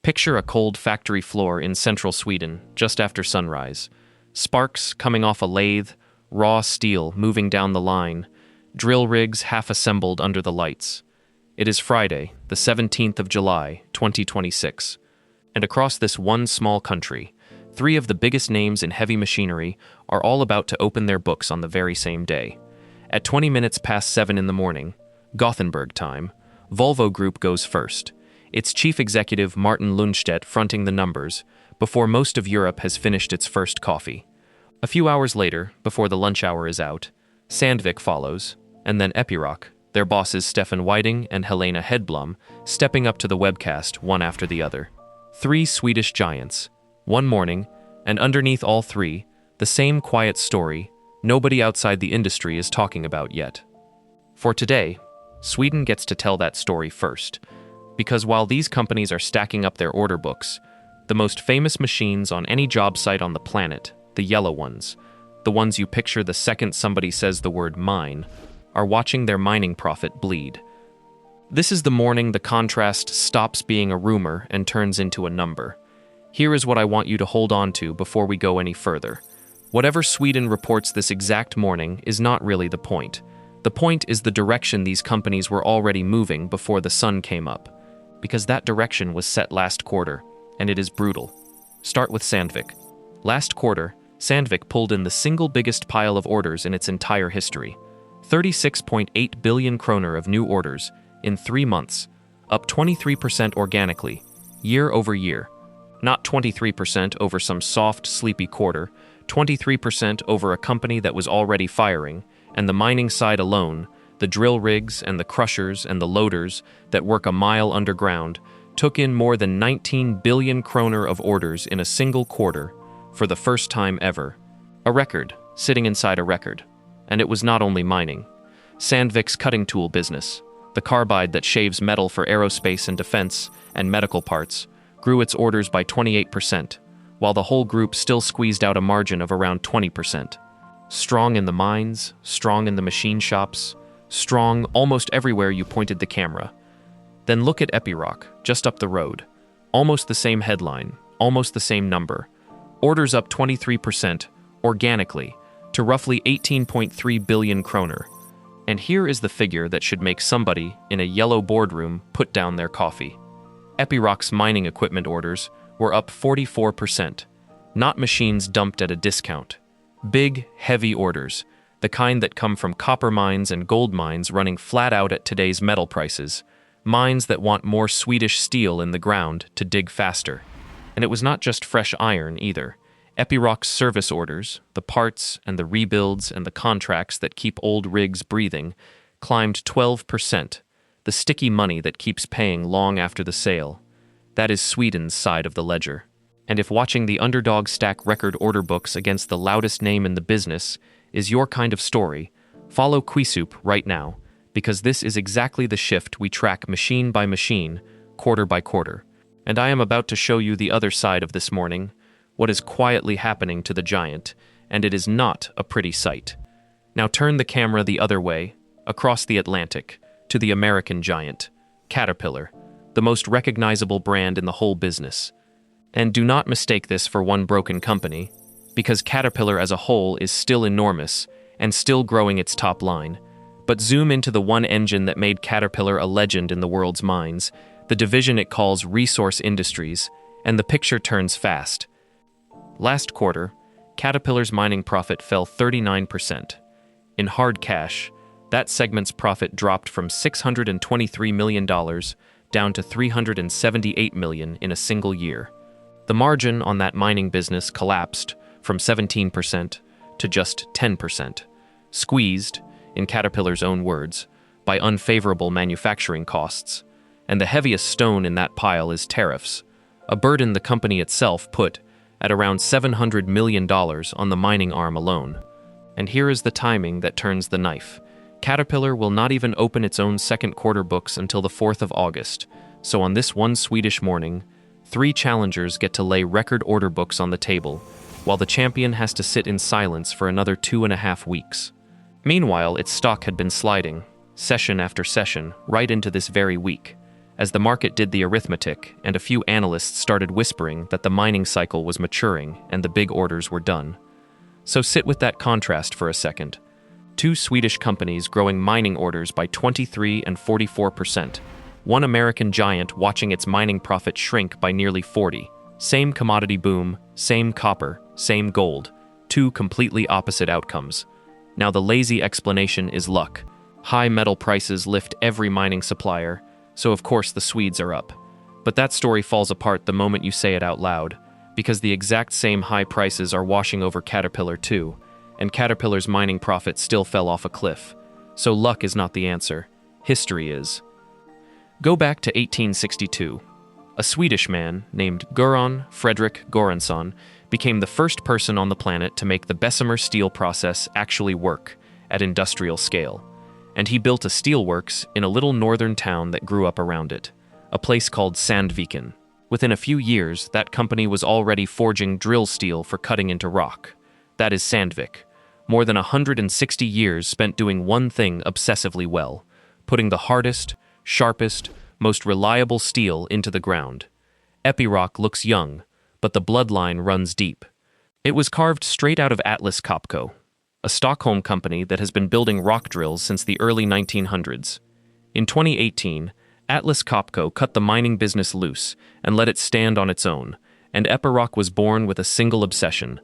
Picture a cold factory floor in central Sweden, just after sunrise. Sparks coming off a lathe, raw steel moving down the line, drill rigs half-assembled under the lights. It is Friday, the 17th of July, 2026. And across this one small country, three of the biggest names in heavy machinery are all about to open their books on the very same day. At 20 minutes past 7 in the morning, Gothenburg time, Volvo Group goes first, its chief executive Martin Lundstedt fronting the numbers, before most of Europe has finished its first coffee. A few hours later, before the lunch hour is out, Sandvik follows, and then Epiroc, their bosses Stefan Whiting and Helena Hedblom, stepping up to the webcast one after the other. Three Swedish giants, one morning, and underneath all three, the same quiet story nobody outside the industry is talking about yet. For today, Sweden gets to tell that story first, because while these companies are stacking up their order books, the most famous machines on any job site on the planet, the yellow ones, the ones you picture the second somebody says the word mine, are watching their mining profit bleed. This is the morning the contrast stops being a rumor and turns into a number. Here is what I want you to hold on to before we go any further. Whatever Sweden reports this exact morning is not really the point. The point is the direction these companies were already moving before the sun came up. Because that direction was set last quarter, and it is brutal. Start with Sandvik. Last quarter, Sandvik pulled in the single biggest pile of orders in its entire history. 36.8 billion kroner of new orders in 3 months, up 23% organically, year over year. Not 23% over some soft, sleepy quarter, 23% over a company that was already firing, and the mining side alone, the drill rigs and the crushers and the loaders that work a mile underground, took in more than 19 billion kroner of orders in a single quarter for the first time ever. A record, sitting inside a record. And it was not only mining. Sandvik's cutting tool business, the carbide that shaves metal for aerospace and defense and medical parts, grew its orders by 28%, while the whole group still squeezed out a margin of around 20%. Strong in the mines, strong in the machine shops, strong almost everywhere you pointed the camera. Then look at Epiroc, just up the road. Almost the same headline, almost the same number. Orders up 23%, organically, to roughly 18.3 billion kroner. And here is the figure that should make somebody in a yellow boardroom put down their coffee. Epiroc's mining equipment orders were up 44%, not machines dumped at a discount. Big, heavy orders, the kind that come from copper mines and gold mines running flat out at today's metal prices, mines that want more Swedish steel in the ground to dig faster. And it was not just fresh iron either. Epiroc's service orders, the parts and the rebuilds and the contracts that keep old rigs breathing, climbed 12%, the sticky money that keeps paying long after the sale. That is Sweden's side of the ledger. And if watching the underdog stack record order books against the loudest name in the business is your kind of story, follow Quisup right now, because this is exactly the shift we track machine by machine, quarter by quarter. And I am about to show you the other side of this morning, what is quietly happening to the giant, and it is not a pretty sight. Now turn the camera the other way, across the Atlantic, to the American giant, Caterpillar, the most recognizable brand in the whole business. And do not mistake this for one broken company, because Caterpillar as a whole is still enormous and still growing its top line. But zoom into the one engine that made Caterpillar a legend in the world's mines, the division it calls Resource Industries, and the picture turns fast. Last quarter, Caterpillar's mining profit fell 39%. In hard cash, that segment's profit dropped from $623 million down to $378 million in a single year. The margin on that mining business collapsed from 17% to just 10%, squeezed, in Caterpillar's own words, by unfavorable manufacturing costs. And the heaviest stone in that pile is tariffs, a burden the company itself put at around $700 million on the mining arm alone. And here is the timing that turns the knife. Caterpillar will not even open its own second quarter books until the 4th of August, so on this one Swedish morning, 3 challengers get to lay record order books on the table, while the champion has to sit in silence for another 2.5 weeks. Meanwhile, its stock had been sliding, session after session, right into this very week, as the market did the arithmetic and a few analysts started whispering that the mining cycle was maturing and the big orders were done. So sit with that contrast for a second. Two Swedish companies growing mining orders by 23 and 44%. One American giant watching its mining profit shrink by nearly 40. Same commodity boom, same copper, same gold. Two completely opposite outcomes. Now the lazy explanation is luck. High metal prices lift every mining supplier, so of course the Swedes are up. But that story falls apart the moment you say it out loud, because the exact same high prices are washing over Caterpillar too, and Caterpillar's mining profit still fell off a cliff. So luck is not the answer. History is. Go back to 1862. A Swedish man named Göran Fredrik Göransson became the first person on the planet to make the Bessemer steel process actually work at industrial scale. And he built a steelworks in a little northern town that grew up around it, a place called Sandviken. Within a few years, that company was already forging drill steel for cutting into rock. That is Sandvik. More than 160 years spent doing one thing obsessively well, putting the hardest, sharpest, most reliable steel into the ground. Epiroc looks young, but the bloodline runs deep. It was carved straight out of Atlas Copco, a Stockholm company that has been building rock drills since the early 1900s. In 2018, Atlas Copco cut the mining business loose and let it stand on its own, and Epiroc was born with a single obsession: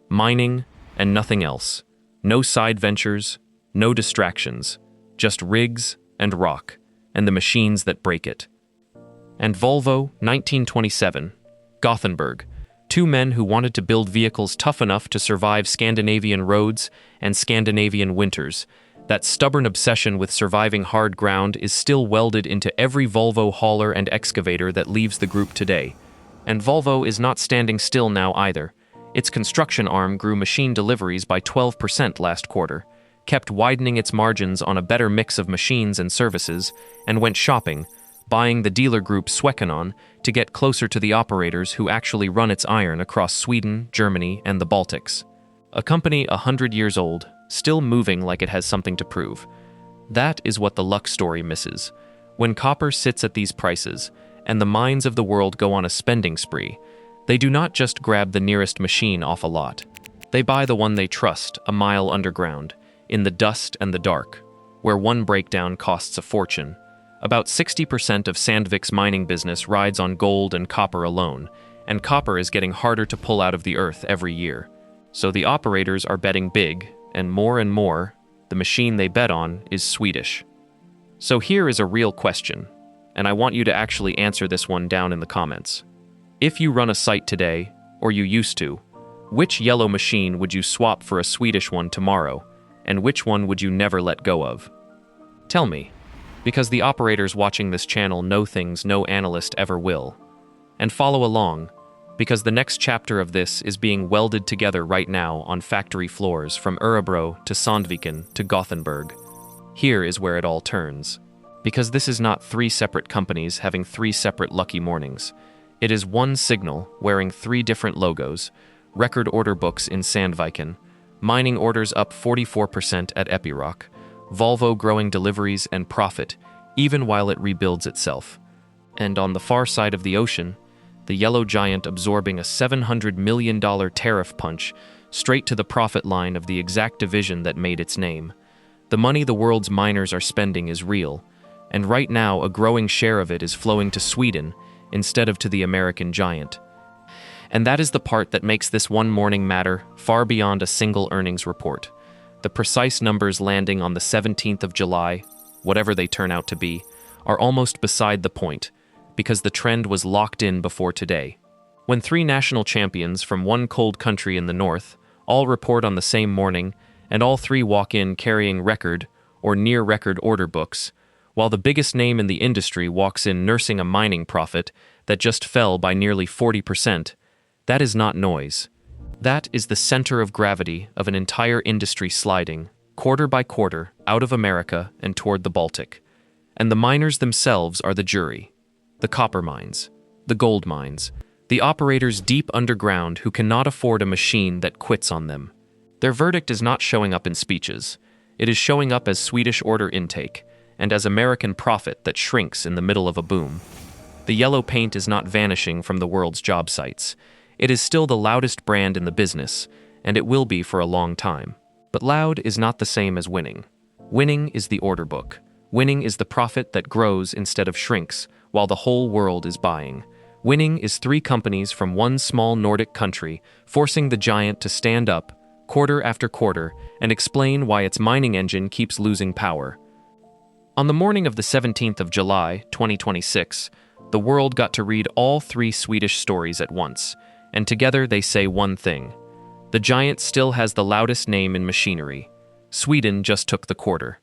mining and nothing else. No side ventures, no distractions, just rigs and rock, and the machines that break it. And Volvo, 1927, Gothenburg, two men who wanted to build vehicles tough enough to survive Scandinavian roads and Scandinavian winters. That stubborn obsession with surviving hard ground is still welded into every Volvo hauler and excavator that leaves the group today. And Volvo is not standing still now either. Its construction arm grew machine deliveries by 12% last quarter, kept widening its margins on a better mix of machines and services, and went shopping, buying the dealer group Swekanon to get closer to the operators who actually run its iron across Sweden, Germany, and the Baltics. A company 100 years old, still moving like it has something to prove. That is what the luck story misses. When copper sits at these prices, and the mines of the world go on a spending spree, they do not just grab the nearest machine off a lot. They buy the one they trust, a mile underground, in the dust and the dark, where one breakdown costs a fortune. About 60% of Sandvik's mining business rides on gold and copper alone, and copper is getting harder to pull out of the earth every year. So the operators are betting big, and more, the machine they bet on is Swedish. So here is a real question, and I want you to actually answer this one down in the comments. If you run a site today, or you used to, which yellow machine would you swap for a Swedish one tomorrow, and which one would you never let go of? Tell me, because the operators watching this channel know things no analyst ever will. And follow along, because the next chapter of this is being welded together right now on factory floors from Örebro to Sandviken to Gothenburg. Here is where it all turns. Because this is not three separate companies having three separate lucky mornings. It is one signal wearing three different logos, record order books in Sandviken, mining orders up 44% at Epiroc, Volvo growing deliveries and profit, even while it rebuilds itself. And on the far side of the ocean, the yellow giant absorbing a $700 million tariff punch straight to the profit line of the exact division that made its name. The money the world's miners are spending is real, and right now a growing share of it is flowing to Sweden instead of to the American giant. And that is the part that makes this one morning matter far beyond a single earnings report. The precise numbers landing on the 17th of July, whatever they turn out to be, are almost beside the point, because the trend was locked in before today. When three national champions from one cold country in the north all report on the same morning, and all three walk in carrying record or near-record order books, while the biggest name in the industry walks in nursing a mining profit that just fell by nearly 40%, that is not noise. That is the center of gravity of an entire industry sliding, quarter by quarter, out of America and toward the Baltic. And the miners themselves are the jury. The copper mines, the gold mines, the operators deep underground who cannot afford a machine that quits on them. Their verdict is not showing up in speeches. It is showing up as Swedish order intake, and as American profit that shrinks in the middle of a boom. The yellow paint is not vanishing from the world's job sites. It is still the loudest brand in the business, and it will be for a long time. But loud is not the same as winning. Winning is the order book. Winning is the profit that grows instead of shrinks, while the whole world is buying. Winning is 3 companies from one small Nordic country forcing the giant to stand up, quarter after quarter, and explain why its mining engine keeps losing power. On the morning of the 17th of July, 2026, the world got to read all 3 Swedish stories at once, and together they say one thing. The giant still has the loudest name in machinery. Sweden just took the quarter.